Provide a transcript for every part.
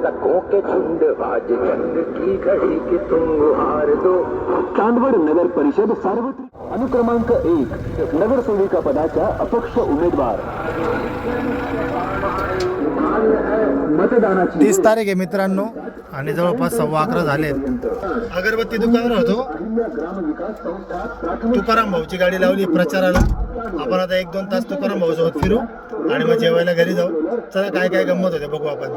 पुस्तकों के झुंड आज जंग की घड़ी कि तुम हार दो। चांदवड नगर परिषद सार्वत्रिक अनुक्रमांक 1 नगरसेविका पदाच्या अपक्ष उमेदवार मतदानाची 30 तारीख आहे मित्रांनो आणि जवळपास 11:15 झालेत. अगरबत्ती दुकानावर होतो. तुकाराम भाऊची गाडी लावली प्रचाराला. आपण आता 1-2 तास तुकाराम भाऊ सोबत फिरू आणि मग जेवायला घरी जाऊ. चला काय काय गंमत होते बघू आपण.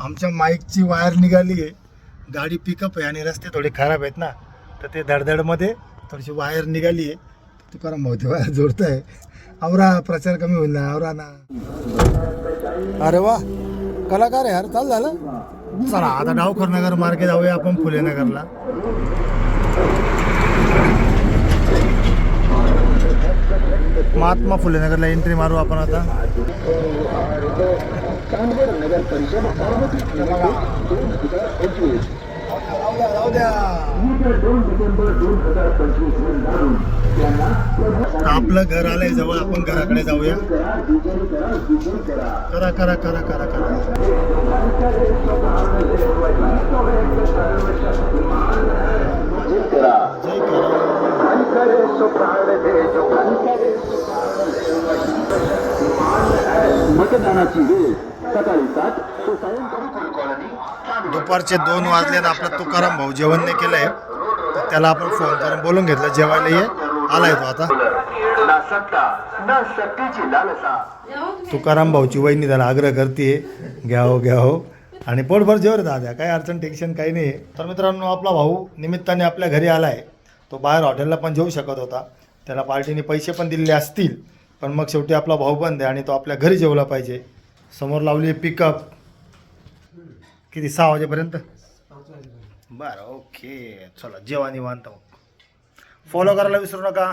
आमच्या माईकची वायर निघाली आहे. गाडी पिकअप आहे आणि रस्ते थोडे खराब आहेत ना, तर ते धडधडमध्ये थोडीशी वायर निघाली आहे. तुकाराम भाऊ ते वायर जोडत आहे. आवरा प्रचार कमी होईल ना, आवरा ना. अरे वा कलाकार आहे यार. चाल झालं. चला आता डावखोर नगर मार्गे जाऊया आपण फुले नगरला. महात्मा फुले नगरला एंट्री मारू आपण आता. आपलं घर आलंय जवळ. आपण घराकडे जाऊया. करा करा करा करा करा. जय मतदानाची वेळ सकाळी 7 दुपारचे 2 वाजले. आपला तुकाराम भाऊ जेवण नाही केलंय, तर त्याला आपण फोन करून बोलून घेतलं जेवायला ये. आलाय तो आता. तुकाराम भाऊची वहिनी त्याला आग्रह करते घ्याव आणि पोटभर जेवण दाद्या. काही अडचण टेन्शन काही नाही. तर मित्रांनो आपला भाऊ निमित्ताने आपल्या घरी आलाय. तो बाहेर हॉटेलला पण जेवू शकत होता. त्याला पार्टीने पैसे पण दिलेले असतील, पण मग शेवटी आपला भाऊ बंद आहे आणि तो आपल्या घरी जेवला पाहिजे. समोर लावली पिकअप. किती 6 वाजेपर्यंत. बरं ओके चला जेवा निवांत. फॉलो करायला विसरू नका.